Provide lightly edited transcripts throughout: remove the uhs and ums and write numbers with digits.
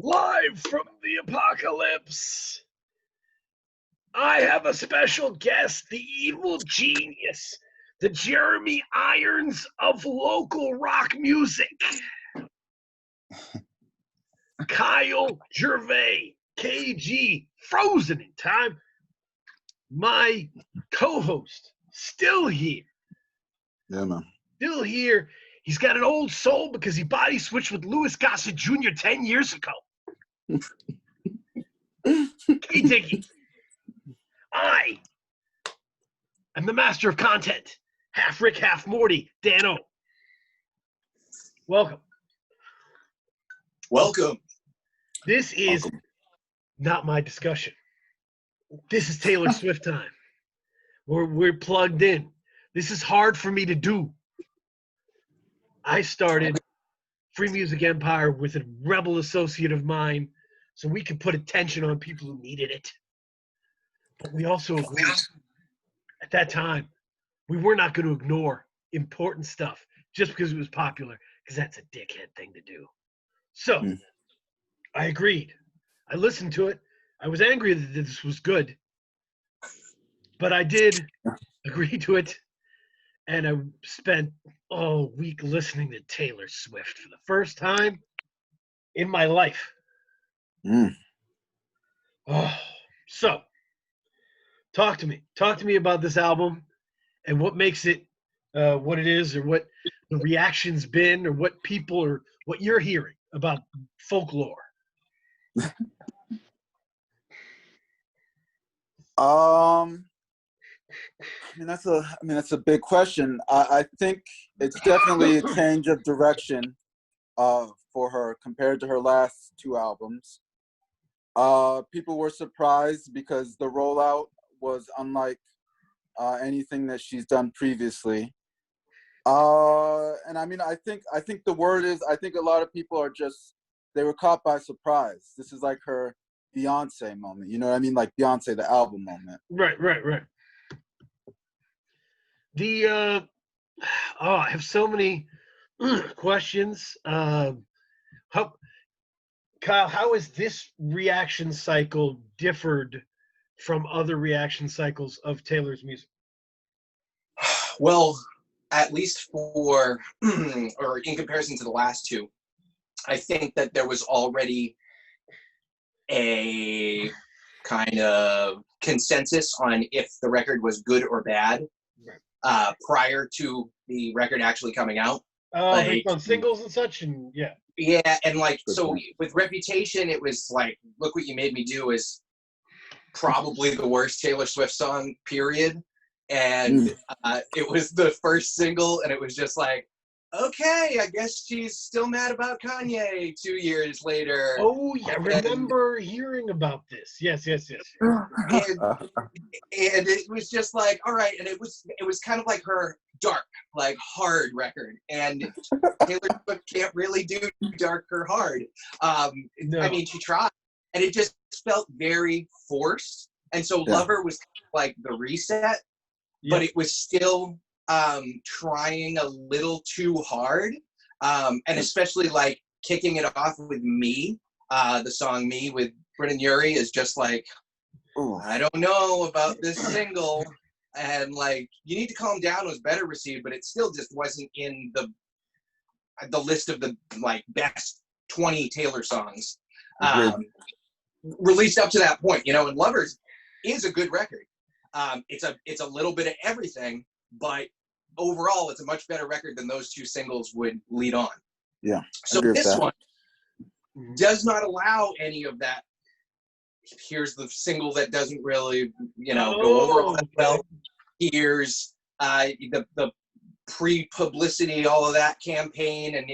Live from the apocalypse, I have a special guest, the evil genius, the Jeremy Irons of local rock music, Kyle Gervais, KG, frozen in time, my co-host, still here. Yeah, man. Still here. He's got an old soul because he body switched with Louis Gossett Jr. 10 years ago. K Diggy. I am the master of content. Half Rick, half Morty. Dano. Welcome. This is not my discussion. This is Taylor Swift time. We're plugged in. This is hard for me to do. I started Free Music Empire with a rebel associate of mine so we could put attention on people who needed it. But we also agreed at that time we were not going to ignore important stuff just because it was popular, because that's a dickhead thing to do. So I agreed. I listened to it. I was angry that this was good, but I did agree to it. And I spent all week listening to Taylor Swift for the first time in my life. Oh, so talk to me. Talk to me about this album and what makes it what it is, or what the reaction's been, or what people or what you're hearing about Folklore. That's a big question. I think it's definitely a change of direction for her compared to her last two albums. People were surprised because the rollout was unlike anything that she's done previously. I think the word is, I think a lot of people are they were caught by surprise. This is like her Beyonce moment, you know what I mean? Like Beyonce, the album moment. Right. I have so many questions. Kyle, how has this reaction cycle differed from other reaction cycles of Taylor's music? Well, at least for, or in comparison to the last two, I think that there was already a kind of consensus on if the record was good or bad prior to the record actually coming out. Based on singles and such, and yeah. Yeah, and so with Reputation, it was like, Look What You Made Me Do is probably the worst Taylor Swift song, period. And it was the first single, and it was just like, okay, I guess she's still mad about Kanye 2 years later. Oh, yeah, I remember hearing about this. Yes. And it was just like, all right, and it was kind of like her dark, like hard record, and Taylor Swift can't really do dark or hard. No. I mean, she tried, and it just felt very forced. And so Lover was like the reset, but it was still trying a little too hard, and especially like kicking it off with Me, the song Me with Brennan Urie is just like, I don't know about this single, and like You Need to Calm Down was better received, but it still just wasn't in the list of the like best 20 Taylor songs released up to that point, you know. And Lovers is a good record. It's a little bit of everything, but overall it's a much better record than those two singles would lead on. Yeah. So this one does not allow any of that. Here's the single that doesn't really, go over all that well. Here's the pre-publicity, all of that campaign, and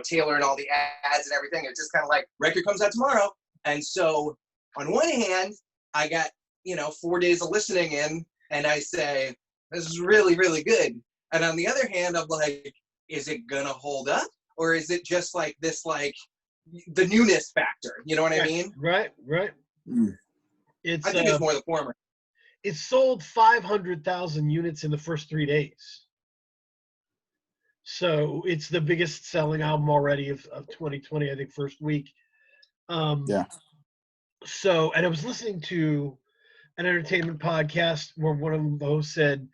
Taylor and all the ads and everything. It's just kind of like, record comes out tomorrow. And so on one hand, I got 4 days of listening in, and I say, this is really, really good. And on the other hand, I'm like, is it gonna hold up? Or is it just like this, like the newness factor? You know what I mean? Right. I think it's more the former. It sold 500,000 units in the first 3 days. So it's the biggest selling album already of 2020, I think, first week. Yeah. So, and I was listening to an entertainment podcast where one of those said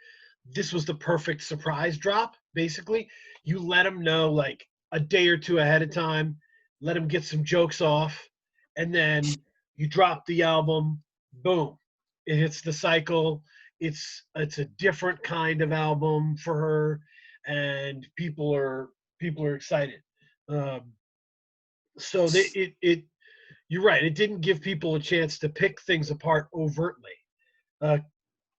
this was the perfect surprise drop. Basically, you let them know like a day or two ahead of time, let them get some jokes off, and then you drop the album. Boom, it hits the cycle. It's a different kind of album for her, and people are excited. Um, so you're right. It didn't give people a chance to pick things apart overtly. Uh,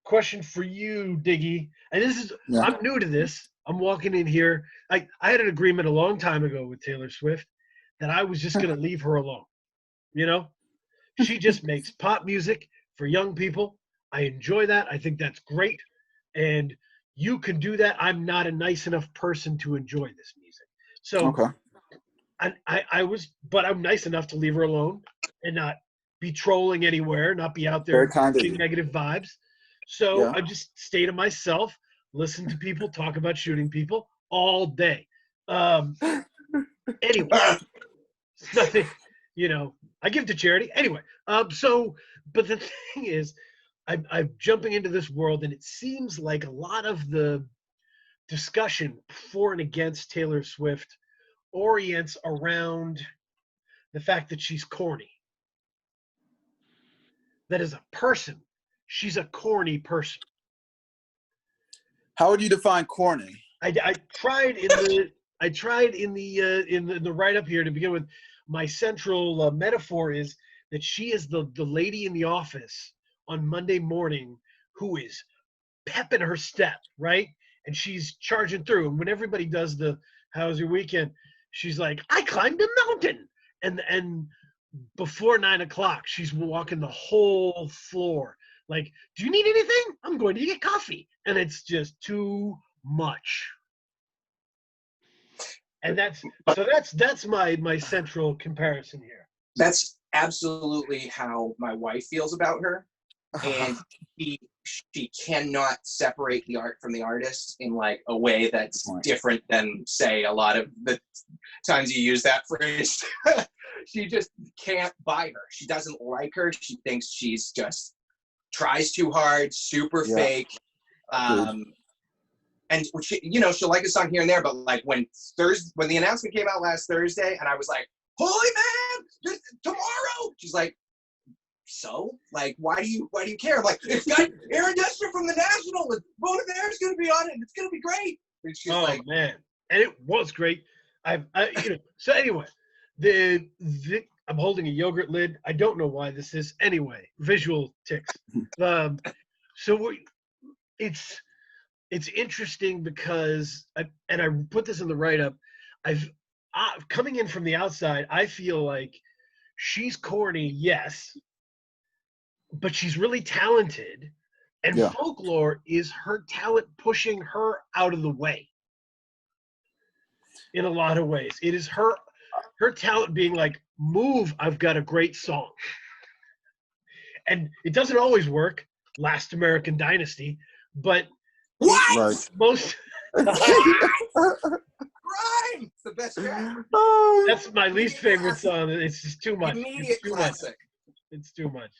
question for you, Diggy. And Yeah. I'm new to this. I'm walking in here. I had an agreement a long time ago with Taylor Swift that I was just going to leave her alone. You know, she just makes pop music for young people. I enjoy that. I think that's great. And you can do that. I'm not a nice enough person to enjoy this music. So Okay. but I'm nice enough to leave her alone and not be trolling anywhere, not be out Very there kind of getting you. negative vibes. So Yeah. I just stay to myself, listen to people talk about shooting people all day. Anyway, it's nothing, I give to charity. Anyway, but the thing is, I'm jumping into this world, and it seems like a lot of the discussion for and against Taylor Swift orients around the fact that she's corny. That as a person, she's a corny person. How would you define corny? I tried in the write up here to begin with. My central metaphor is that she is the lady in the office on Monday morning who is pepping her step, right? And she's charging through. And when everybody does the "How's your weekend?" she's like, "I climbed a mountain," and before 9 o'clock, she's walking the whole floor. Like, do you need anything? I'm going to get coffee. And it's just too much. And that's my central comparison here. That's absolutely how my wife feels about her. And she cannot separate the art from the artist in like a way that's different than, say, a lot of the times you use that phrase. She just can't buy her. She doesn't like her. She thinks she's just tries too hard, super fake. And she, she'll like a song here and there, but like when the announcement came out last Thursday, and I was like, "Holy man, tomorrow!" She's like, "So, like, why do you care?" I'm like, "It's got Aaron Dessner from the National, and Bona Bear's gonna be on it, and it's gonna be great." And she's like, man, and it was great. So anyway, I'm holding a yogurt lid. I don't know why this is. Anyway, visual tics. So it's interesting because I put this in the write up. Coming in from the outside, I feel like she's corny, yes, but she's really talented, and Folklore is her talent pushing her out of the way. In a lot of ways, it is her talent being like, "Move! I've got a great song," and it doesn't always work. Last American Dynasty, but what? Right. Most. Right. It's the best track. That's my least favorite song. It's just too much. Immediate classic. It's too much.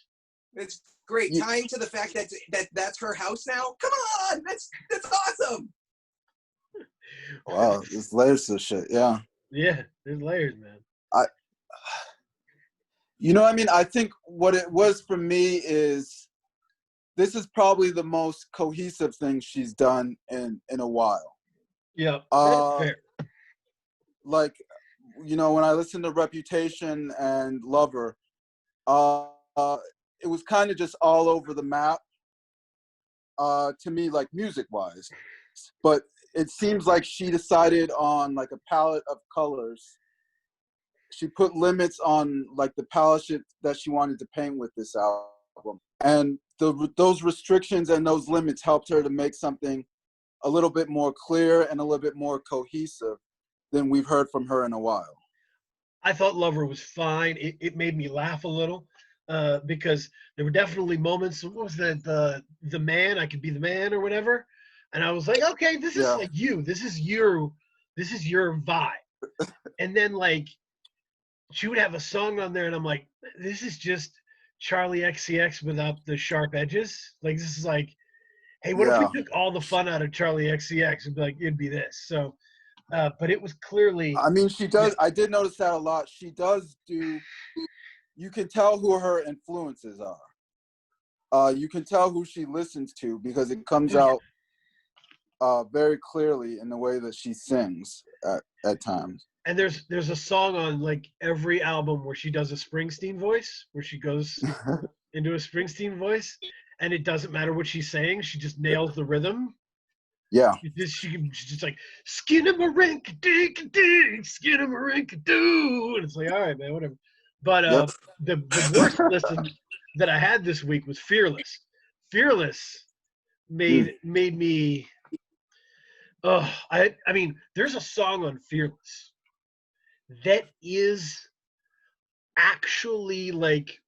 It's great. Tying to the fact that's her house now. Come on, that's awesome. Wow, there's layers to shit. Yeah. Yeah, there's layers, man. I think what it was for me is this is probably the most cohesive thing she's done in a while. Yeah, that's fair. Like, when I listened to Reputation and Lover, it was kind of just all over the map to me, like music-wise. But it seems like she decided on like a palette of colors. She put limits on like the palette that she wanted to paint with this album. And those restrictions and those limits helped her to make something a little bit more clear and a little bit more cohesive than we've heard from her in a while. I thought Lover was fine. It made me laugh a little because there were definitely moments. What was that? The man, I could be the man or whatever. And I was like, okay, this is like you. This is your vibe. And then like she would have a song on there, and I'm like, this is just Charlie XCX without the sharp edges. Like, this is like, hey, what if we Yeah. took all the fun out of Charlie XCX? It'd be like, it'd be this. So, but it was clearly. I mean, she does. I did notice that a lot. She does do. You can tell who her influences are. You can tell who she listens to because it comes out very clearly in the way that she sings at times. And there's a song on like every album where she does a Springsteen voice, where she goes into a Springsteen voice, and it doesn't matter what she's saying, she just nails the rhythm. Yeah. She's just like skin-a-marink-a-dink-a-dink, skin-a-marink-a-doo, and it's like, all right, man, whatever. But the worst listen that I had this week was Fearless. Fearless made me. Oh, I mean, there's a song on Fearless that is actually like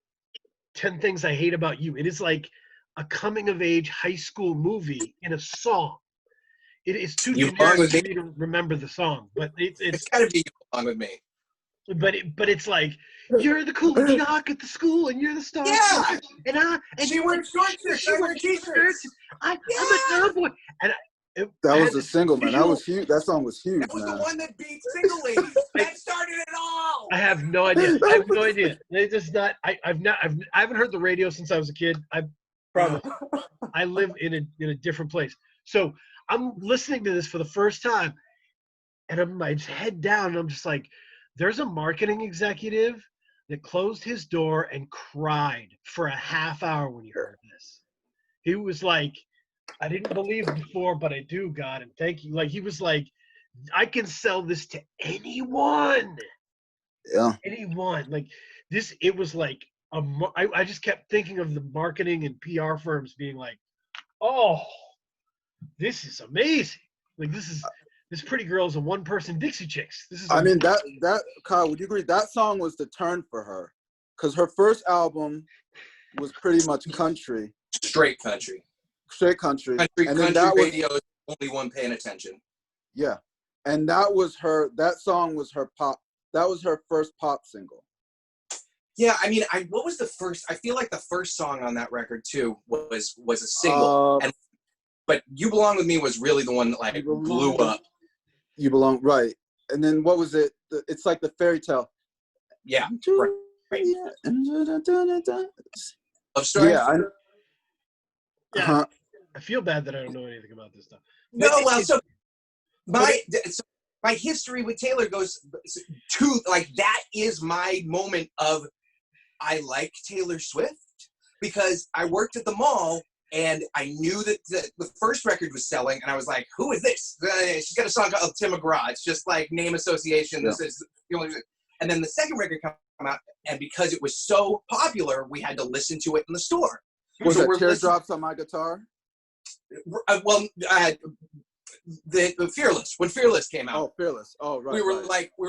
10 Things I Hate About You. It is like a coming-of-age high school movie in a song. It is too generic for me to remember the song, but it's gotta be You Belong With Me. But it's like, you're the cool jock at the school, and you're the star. Yeah. And she wears shorts. She wears t-shirts. I'm a cowboy. And that was a single, man. That was huge. That song was huge. That was man. the one that beat Single Ladies. That started it all. I have no idea. I have no idea. It's just not. I haven't heard the radio since I was a kid. I promise. I live in a different place. So I'm listening to this for the first time, and I'm my head down, and I'm just like, there's a marketing executive that closed his door and cried for a half hour when he heard this. He was like, I didn't believe before, but I do, God, and thank you. Like, he was like, I can sell this to anyone. Yeah. Anyone. Like, this, it was like, I just kept thinking of the marketing and PR firms being like, oh, this is amazing. Like, this Pretty Girl's a one-person Dixie Chicks. This is. I mean, that Kyle, would you agree that song was the turn for her? Because her first album was pretty much country. Straight country. Straight country. And then country that radio is the only one paying attention. Yeah. And that was that song was her pop. That was her first pop single. Yeah, I mean, what was the first? I feel like the first song on that record too was a single, but "You Belong With Me" was really the one that like blew up. You Belong, right? And then what was it? It's like the fairy tale. Yeah, right. Love Story. Yeah, Yeah, I feel bad that I don't know anything about this stuff. No, well, so my history with Taylor goes to like that is my moment of I like Taylor Swift because I worked at the mall and I knew that the first record was selling and I was like, who is this? She's got a song called Tim McGraw. It's just like name association. This is the only. And then the second record came out, and because it was so popular, we had to listen to it in the store. Was it Teardrops on My Guitar? The Fearless, when Fearless came out. Oh, Fearless. Oh, right. We were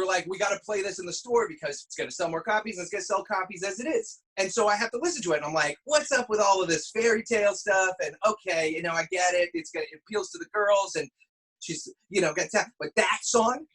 like, we got to play this in the store because it's going to sell more copies and it's going to sell copies as it is. And so I have to listen to it. And I'm like, what's up with all of this fairy tale stuff? And okay, I get it. It appeals to the girls and she's, got that. But that song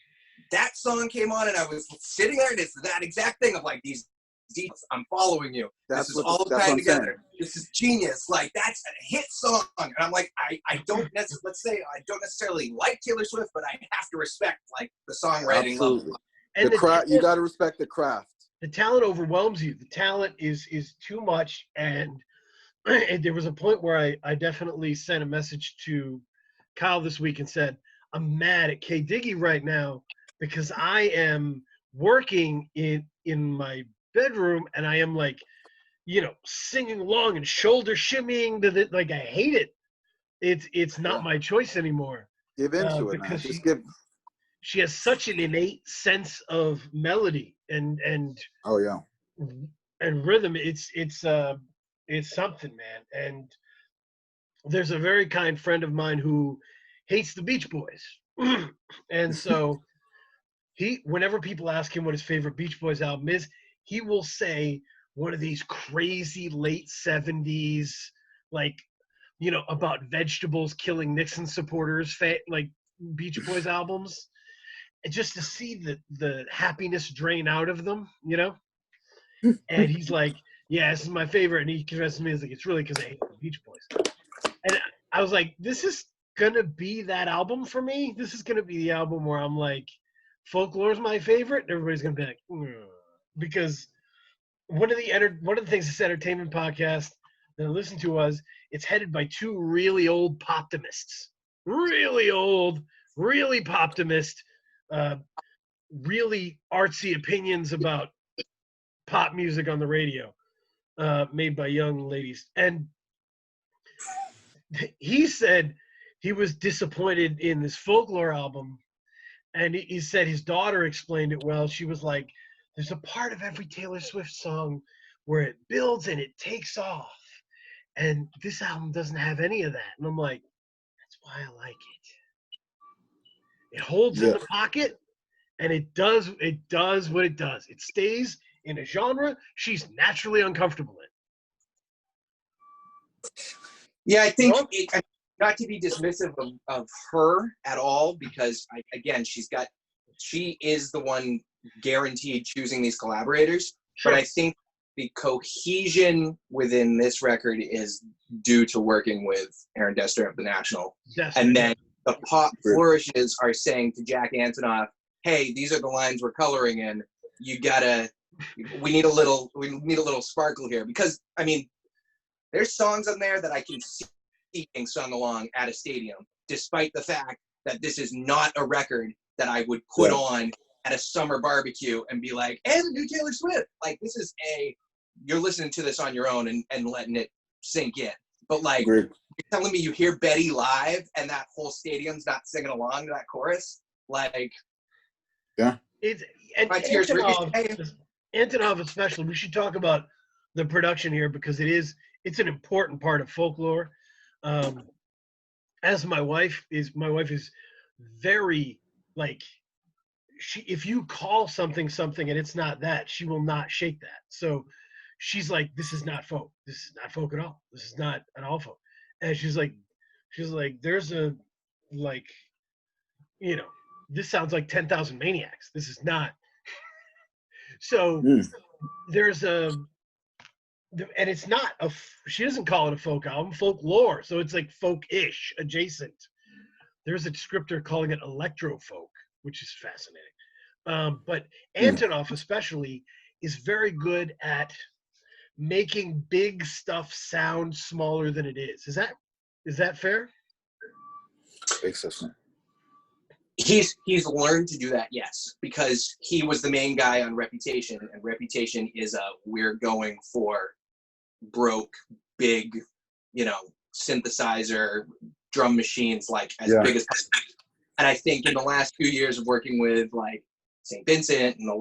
came on and I was sitting there and it's that exact thing of like these details. I'm following you. This is all tied together. This is genius. Like that's a hit song. And I'm like, I don't necessarily like Taylor Swift, but I have to respect like the songwriting level. And you got to respect the craft. The talent overwhelms you. The talent is too much. And there was a point where I definitely sent a message to Kyle this week and said, I'm mad at K Diggy right now because I am working in my bedroom and I am like, singing along and shoulder shimmying to the, like I hate it. It's not my choice anymore. Give into it, man. She has such an innate sense of melody and oh yeah, and rhythm. It's something, man. And there's a very kind friend of mine who hates the Beach Boys, and so whenever people ask him what his favorite Beach Boys album is, he will say one of these crazy late 70s, like, about vegetables killing Nixon supporters, like Beach Boys albums. just to see the happiness drain out of them, you know. And he's like, "Yeah, this is my favorite," and he convinces me, like, it's really because I hate the Beach Boys. And I was like, this is gonna be that album for me. This is gonna be the album where I'm like, Folklore's my favorite, and everybody's gonna be like, because one of the things this entertainment podcast that I listened to was it's headed by two really old poptimists, really old, really poptimist, really artsy opinions about pop music on the radio, made by young ladies. And he said he was disappointed in this Folklore album, and he said his daughter explained it well. She was like, there's a part of every Taylor Swift song where it builds and it takes off, and this album doesn't have any of that. And I'm like, that's why I like it. It holds in the pocket, and it does what it does. It stays in a genre she's naturally uncomfortable in. Yeah, I think not to be dismissive of her at all, because again, she is the one guaranteed choosing these collaborators. Sure. But I think the cohesion within this record is due to working with Aaron Dessner of the National. Dessner. And then the pop flourishes are saying to Jack Antonoff, hey, these are the lines we're coloring in. We need a little sparkle here. Because, I mean, there's songs on there that I can see being sung along at a stadium, despite the fact that this is not a record that I would put on at a summer barbecue and be like, hey, the new Taylor Swift. Like, this is you're listening to this on your own and letting it sink in. But, like, you're telling me you hear Betty live and that whole stadium's not singing along to that chorus? Like, yeah. Antonoff especially, we should talk about the production here because it's an important part of Folklore. As my wife is very, like, if you call something and it's not that, she will not shake that. So she's like, this is not folk. This is not folk at all. This is not at all folk. And she's like, there's a, like, you know, this sounds like 10,000 Maniacs. This is not. So there's and it's not she doesn't call it a folk album, Folklore. So it's like folk-ish, adjacent. There's a descriptor calling it electro folk, which is fascinating. But Antonoff especially is very good at making big stuff sound smaller than it is. Is that fair? Makes sense. He's learned to do that, yes, because he was the main guy on Reputation, and Reputation is we're going for broke, big, you know, synthesizer, drum machines, like as big as possible. And I think in the last few years of working with like St. Vincent and the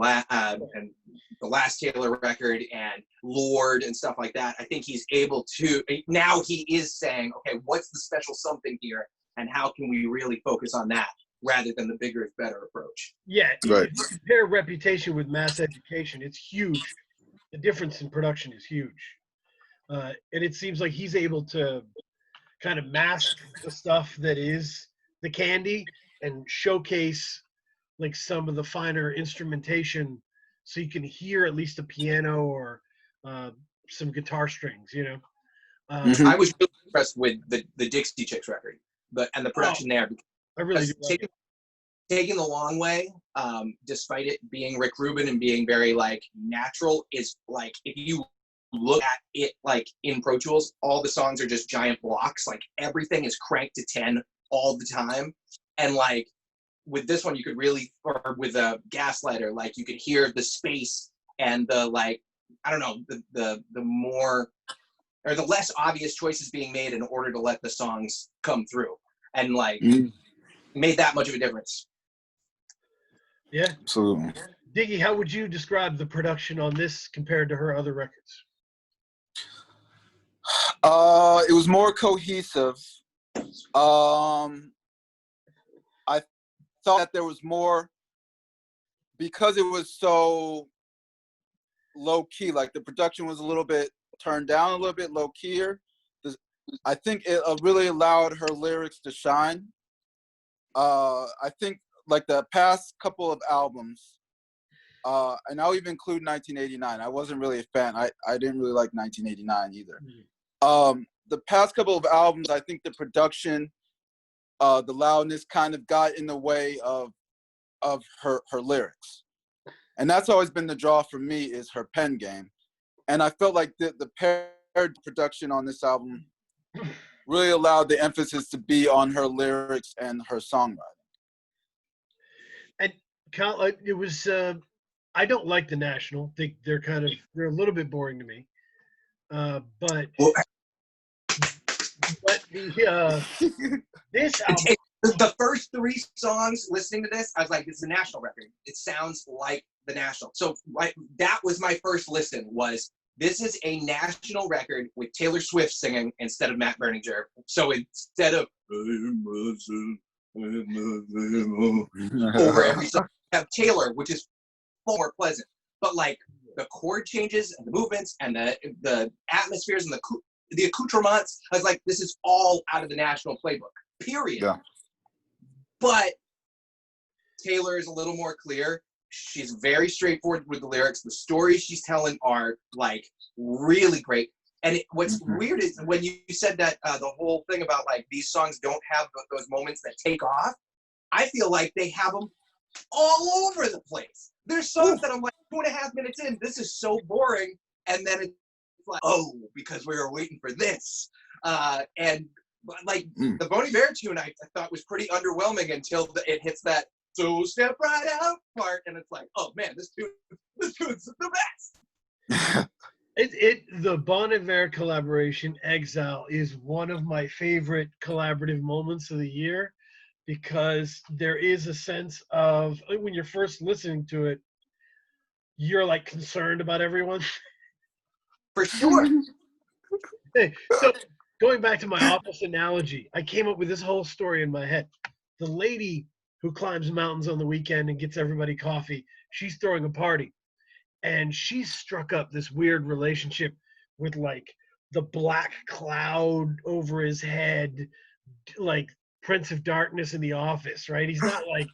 last Taylor record and Lord and stuff like that, I think he's able to, now he is saying, okay, what's the special something here, and how can we really focus on that rather than the bigger is better approach? Yeah, right. If you compare Reputation with Mass Education, it's huge. The difference in production is huge. And it seems like he's able to kind of mask the stuff that is the candy and showcase like some of the finer instrumentation so you can hear at least a piano or some guitar strings, you know. I was really impressed with the Dixie Chicks record, and the production there. I really do like it. Taking the Long Way, despite it being Rick Rubin and being very like natural, is like, if you look at it like in Pro Tools, all the songs are just giant blocks. Like everything is cranked to 10 all the time. And like with this one, you could really, or with a Gaslighter, like you could hear the space and the, like, I don't know, the more, or the less obvious choices being made in order to let the songs come through, and like made that much of a difference. Yeah, absolutely. Diggy, how would you describe the production on this compared to her other records? It was more cohesive. I thought that there was more, because it was so low key, like the production was a little bit turned down, a little bit low keyer. I think it really allowed her lyrics to shine. I think like the past couple of albums, and I'll even include 1989. I wasn't really a fan. I didn't really like 1989 either. The past couple of albums, I think the production, the loudness kind of got in the way of her lyrics. And that's always been the draw for me, is her pen game. And I felt like the paired production on this album really allowed the emphasis to be on her lyrics and her songwriting. And it was, I don't like the National. They're a little bit boring to me. But this album, the first 3 songs listening to this, I was like, it's the National record. It sounds like the National. So that was my first listen, was this is a National record with Taylor Swift singing instead of Matt Berninger. So instead of over every song, have Taylor, which is far more pleasant. But like the chord changes and the movements and the atmospheres and the accoutrements, I was like, this is all out of the National playbook, period. Yeah. But Taylor is a little more clear. She's very straightforward with the lyrics. The stories she's telling are like really great. And what's weird is when you said that the whole thing about like these songs don't have those moments that take off, I feel like they have them all over the place. There's songs that I'm like 2.5 minutes in, this is so boring. And then it's like, oh, because we were waiting for this. And like the Bon Iver tune I thought was pretty underwhelming until it hits that "So Step Right Out" part, and it's like, oh man, this tune's the best. The Bon Iver collaboration "Exile" is one of my favorite collaborative moments of the year, because there is a sense of, when you're first listening to it, you're like concerned about everyone. For sure. Hey, so going back to my office analogy, I came up with this whole story in my head. The lady who climbs mountains on the weekend and gets everybody coffee, she's throwing a party. And she struck up this weird relationship with like the black cloud over his head, like Prince of Darkness in The Office, right? He's not like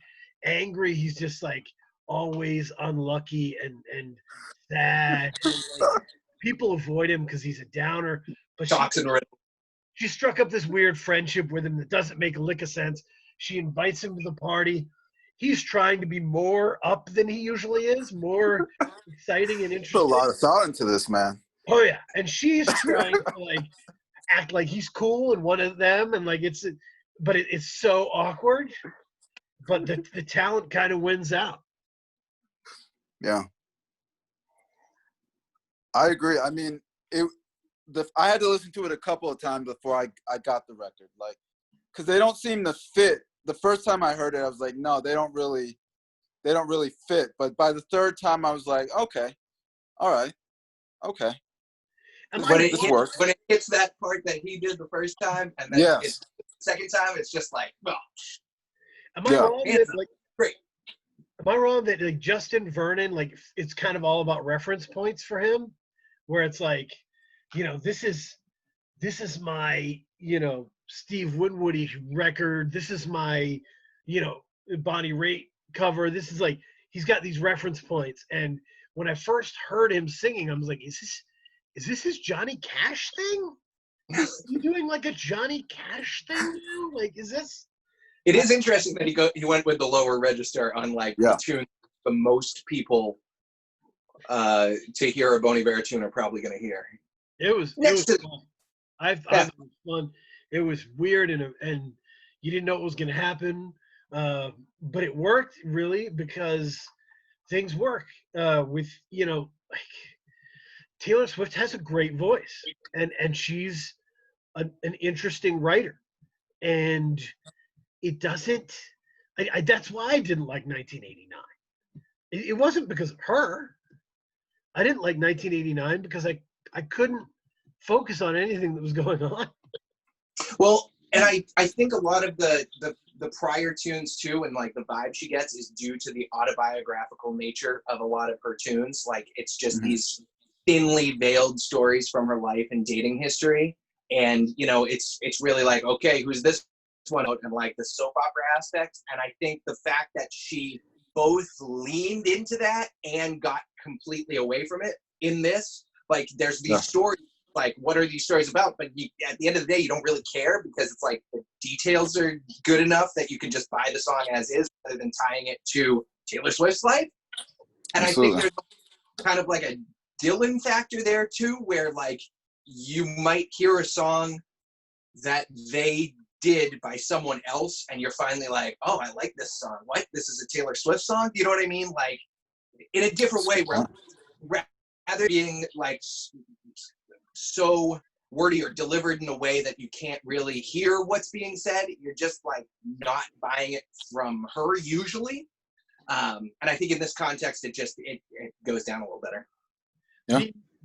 angry, he's just like always unlucky and sad. And, like, people avoid him because he's a downer. But she struck up this weird friendship with him that doesn't make a lick of sense. She invites him to the party. He's trying to be more up than he usually is, more exciting and interesting. Put a lot of thought into this, man. Oh yeah, and she's trying to like act like he's cool and one of them, and like it's so awkward. But the talent kind of wins out. Yeah, I agree. I mean, I had to listen to it a couple of times before I got the record, like, because they don't seem to fit. The first time I heard it, I was like, no, they don't really fit. But by the third time, I was like, okay, all right, okay. When it hits that part that he did the first time, and then it's the second time, it's just like, well. Am I wrong that, like, great? Am I wrong that like Justin Vernon, like, it's kind of all about reference points for him, where it's like, you know, this is my, you know, Steve Winwoody record. This is my, you know, Bonnie Raitt cover. This is like, he's got these reference points. And when I first heard him singing, I was like, is this his Johnny Cash thing? Is he doing like a Johnny Cash thing now? Like, is this? It is interesting that he went with the lower register on like the tune the most people to hear a Bon Iver tune are probably going to hear. It was fun. I thought it was fun. It was weird and you didn't know what was going to happen, but it worked really because things work with, you know, like Taylor Swift has a great voice and she's an interesting writer, and it doesn't. That's why I didn't like 1989. It wasn't because of her. I didn't like 1989 because I couldn't focus on anything that was going on. Well, and I think a lot of the prior tunes too, and like the vibe she gets is due to the autobiographical nature of a lot of her tunes. Like it's just these thinly veiled stories from her life and dating history. And, you know, it's really like, okay, who's this one out and like the soap opera aspects. And I think the fact that she both leaned into that and got completely away from it in this, like there's these stories, like what are these stories about? But you, at the end of the day, you don't really care because it's like the details are good enough that you can just buy the song as is rather than tying it to Taylor Swift's life. And Absolutely. I think there's kind of like a Dylan factor there too, where like you might hear a song that they did by someone else and you're finally like, oh, I like this song. What? This is a Taylor Swift song? You know what I mean? Like in a different way, where rather being like so wordy or delivered in a way that you can't really hear what's being said, you're just like not buying it from her usually. And I think in this context, it goes down a little better.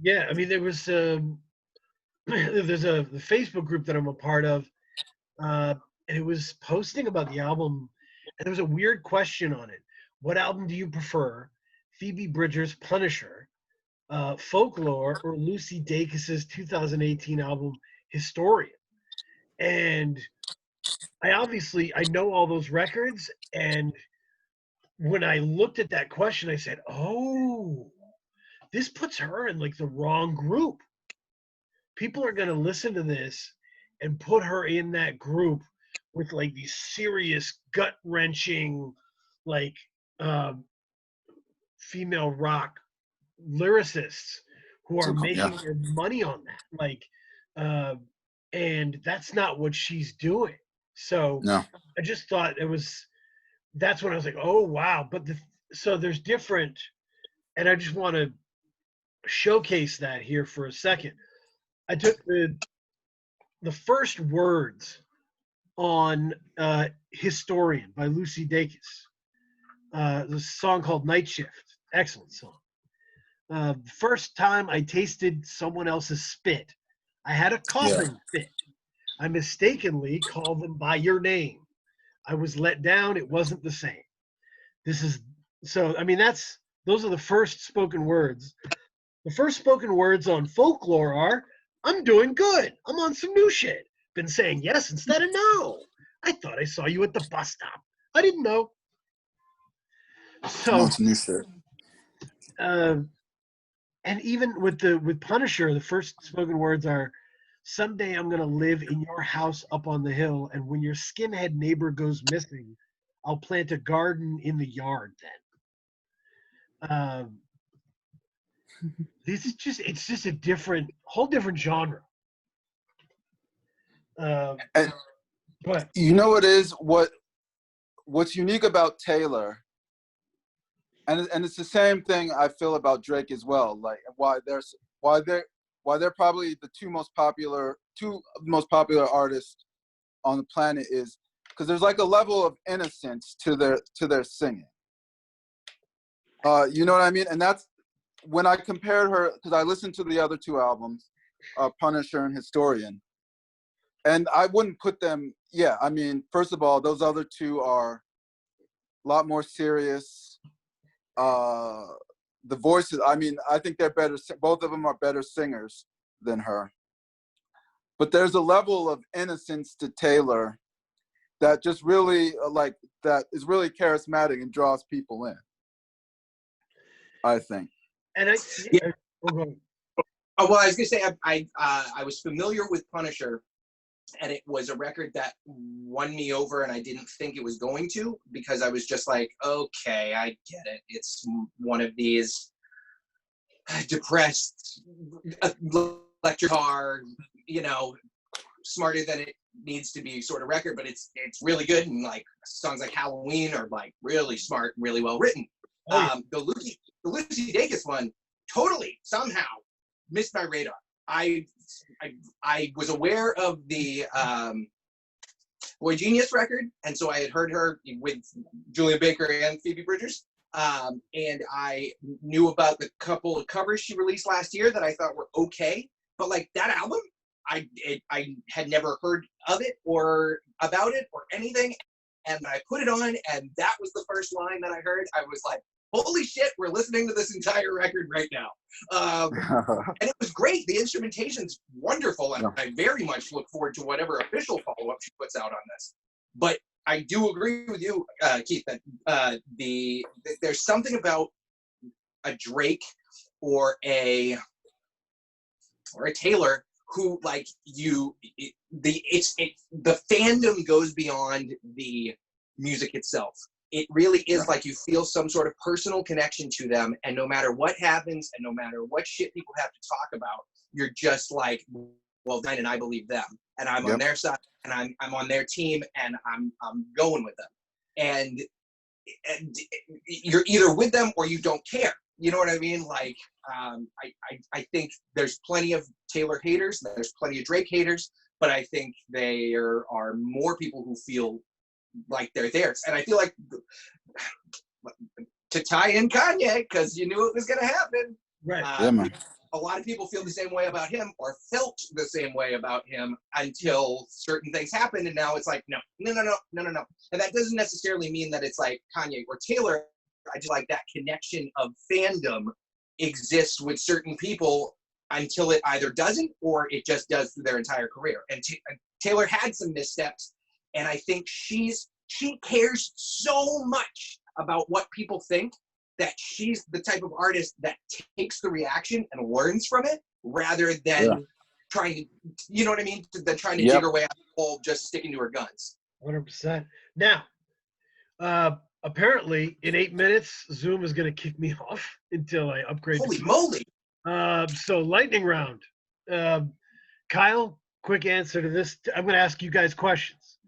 Yeah. I mean, there was there's the Facebook group that I'm a part of, and it was posting about the album, and there was a weird question on it. What album do you prefer? Phoebe Bridgers' Punisher, Folklore, or Lucy Dacus's 2018 album Historian? And I know all those records, and when I looked at that question, I said, oh, this puts her in like the wrong group. People are going to listen to this and put her in that group with like these serious gut wrenching, like female rock lyricists who are making their money on that. Like, and that's not what she's doing. So I just thought that's when I was like, oh, wow. But so there's different, and I just want to showcase that here for a second. I took the first words on Historian by Lucy Dacus, the song called Night Shift. Excellent song. The first time I tasted someone else's spit, I had a coughing fit. I mistakenly called them by your name. I was let down. It wasn't the same. I mean, those are the first spoken words. The first spoken words on Folklore are, I'm doing good. I'm on some new shit. Been saying yes instead of no. I thought I saw you at the bus stop. I didn't know. So, I'm on some new shit. And even with Punisher, the first spoken words are, someday I'm going to live in your house up on the hill, and when your skinhead neighbor goes missing, I'll plant a garden in the yard then. It's just a whole different genre. And but you know what's unique about Taylor, and it's the same thing I feel about Drake as well. Like why they're probably the two most popular artists on the planet is because there's like a level of innocence to their singing. You know what I mean? And that's when I compared her, because I listened to the other two albums, Punisher and Historian, and I wouldn't put them. Yeah, I mean, first of all, those other two are a lot more serious. The voices, I mean, I think they're better. Both of them are better singers than her. But there's a level of innocence to Taylor that just really that is really charismatic and draws people in, I think. And well, I was gonna say I was familiar with Punisher, and it was a record that won me over, and I didn't think it was going to, because I was just like, okay, I get it. It's one of these depressed electric guitar, smarter than it needs to be sort of record, but it's really good, and like songs like Halloween are like really smart and really well written. The Lucy Dacus one totally somehow missed my radar. I was aware of the Boy Genius record, and so I had heard her with Julia Baker and Phoebe Bridgers, and I knew about the couple of covers she released last year that I thought were okay, but like that album, I had never heard of it or about it or anything, and I put it on, and that was the first line that I heard. I was like, holy shit, we're listening to this entire record right now. And it was great. The instrumentation's wonderful, and I very much look forward to whatever official follow-up she puts out on this. But I do agree with you, Keith, that there's something about a Drake or a Taylor who, like, the fandom goes beyond the music itself. It really is like you feel some sort of personal connection to them, and no matter what happens and no matter what shit people have to talk about, you're just like, well, then, and I believe them, and I'm on their side, and I'm on their team, and I'm going with them, and you're either with them or you don't care. You know what I mean? Like, I think there's plenty of Taylor haters, there's plenty of Drake haters, but I think there are more people who feel like they're theirs. And I feel like, to tie in Kanye, because you knew it was going to happen, Right. a lot of people feel the same way about him, or felt the same way about him, until certain things happen, and now it's like, no. And that doesn't necessarily mean that it's like Kanye or Taylor. I just like that connection of fandom exists with certain people until it either doesn't or it just does through their entire career. And Taylor had some missteps, and I think she cares so much about what people think that she's the type of artist that takes the reaction and learns from it, rather than trying to, you know what I mean? Than trying to dig her way out of the hole, just sticking to her guns. 100%. Now, apparently in 8 minutes, Zoom is going to kick me off until I upgrade. Holy moly! So lightning round. Kyle, quick answer to this. I'm going to ask you guys questions.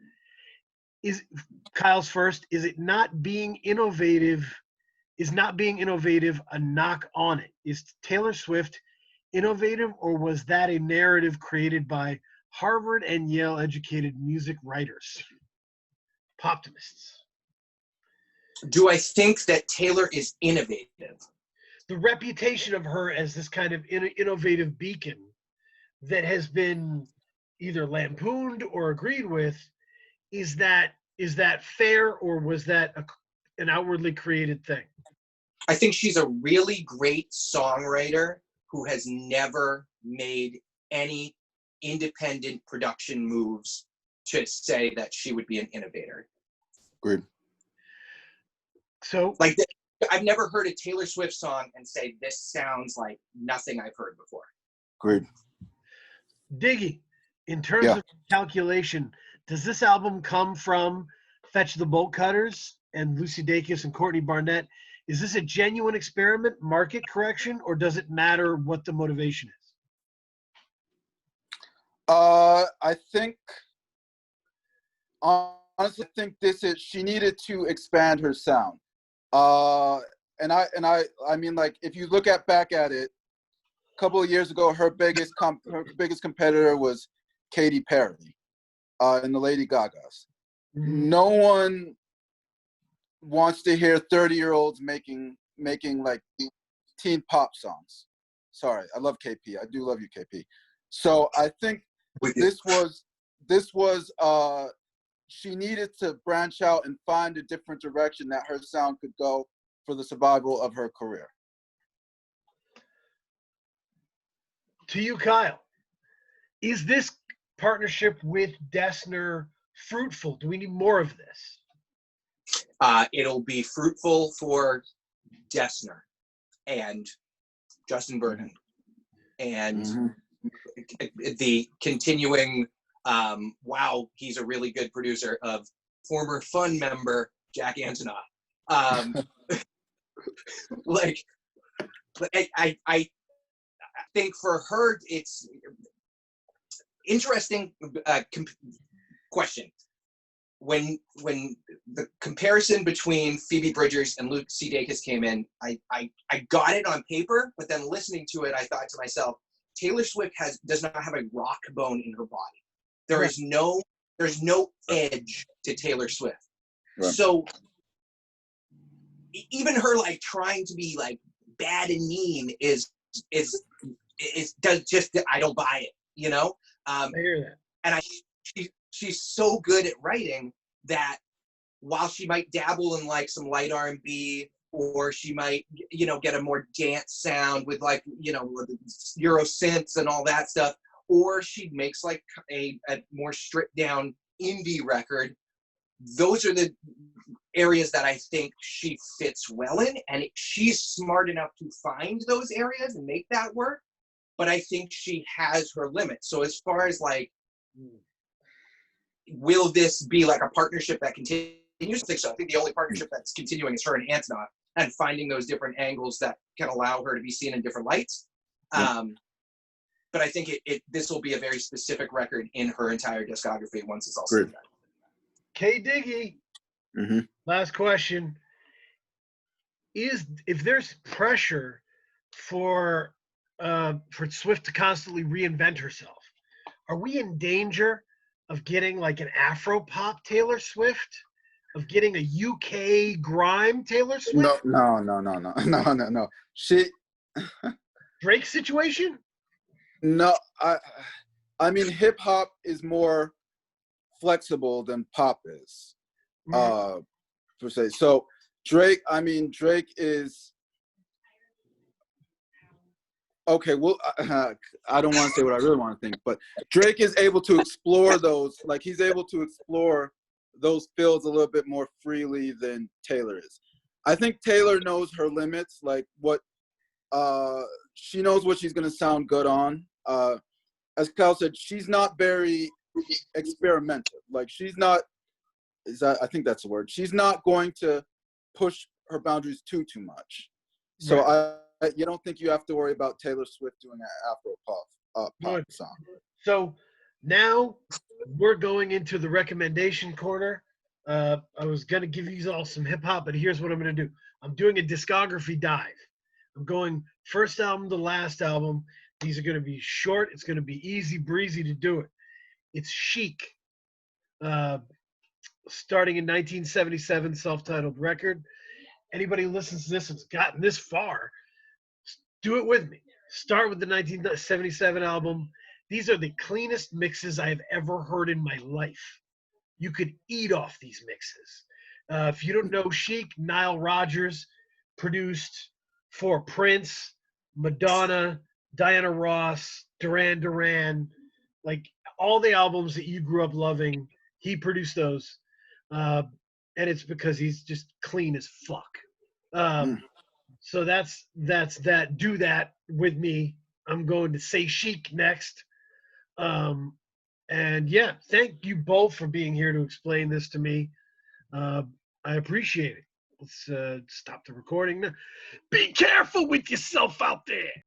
Is Kyle's first? Is it not being innovative? Is not being innovative a knock on it? Is Taylor Swift innovative, or was that a narrative created by Harvard and Yale educated music writers? Poptimists. Do I think that Taylor is innovative? The reputation of her as this kind of innovative beacon that has been either lampooned or agreed with, is that fair, or was that an outwardly created thing? I think she's a really great songwriter who has never made any independent production moves to say that she would be an innovator. Agreed. So, like, I've never heard a Taylor Swift song and say, this sounds like nothing I've heard before. Agreed. Diggy, in terms of calculation, does this album come from Fetch the Bolt Cutters and Lucy Dacus and Courtney Barnett? Is this a genuine experiment, market correction, or does it matter what the motivation is? I think, honestly, she needed to expand her sound. And I mean, like, if you look back at it, a couple of years ago, her biggest competitor was Katy Perry, and the Lady Gagas. Mm-hmm. No one wants to hear 30-year-olds making like teen pop songs. Sorry, I love KP. I do love you, KP. So I think this was she needed to branch out and find a different direction that her sound could go for the survival of her career. To you, Kyle, is this partnership with Dessner fruitful? Do we need more of this? It'll be fruitful for Dessner and Justin Vernon and the continuing, wow, he's a really good producer, of former Fun member Jack Antonoff. Like, I think for her, it's interesting question. When the comparison between Phoebe Bridgers and Lucy Dacus came in, I got it on paper, but then listening to it, I thought to myself, Taylor Swift does not have a rock bone in her body. There's no edge to Taylor Swift. Right. So even her, like, trying to be like bad and mean does just, I don't buy it, you know? I hear that. And she's so good at writing that while she might dabble in like some light R&B, or she might, you know, get a more dance sound with, like, you know, Euro synths and all that stuff, or she makes like a more stripped down indie record, those are the areas that I think she fits well in, and she's smart enough to find those areas and make that work. But I think she has her limits. So as far as like, will this be like a partnership that continues? I think so. I think the only partnership that's continuing is her and Antonoff, and finding those different angles that can allow her to be seen in different lights. Yeah. But I think this will be a very specific record in her entire discography once it's all said and done. K Diggy, last question. If there's pressure for Swift to constantly reinvent herself, are we in danger of getting like an Afro pop Taylor Swift? Of getting a UK grime Taylor Swift? No. Drake situation? No, I mean hip hop is more flexible than pop is, per se. So Drake is okay. Well, I don't want to say what I really want to think, but Drake is able to explore those. Like he's able to explore those fields a little bit more freely than Taylor is. I think Taylor knows her limits, like what she knows what she's gonna sound good on. As Kyle said, she's not very experimental. Like she's not I think that's the word. She's not going to push her boundaries too much. So right. You don't think you have to worry about Taylor Swift doing an Afro pop song. So now we're going into the recommendation corner. I was going to give you all some hip hop, but here's what I'm going to do. I'm doing a discography dive. I'm going first album to last album. These are going to be short. It's going to be easy breezy to do it. It's Chic, starting in 1977, self-titled record. Anybody who listens to this has gotten this far, do it with me. Start with the 1977 album. These are the cleanest mixes I have ever heard in my life. You could eat off these mixes. If you don't know Chic, Nile Rodgers produced for Prince, Madonna, Diana Ross, Duran Duran, like all the albums that you grew up loving, he produced those. And it's because he's just clean as fuck. So that's that. Do that with me. I'm going to say Chic next. And yeah, thank you both for being here to explain this to me. I appreciate it. Let's stop the recording now. Be careful with yourself out there.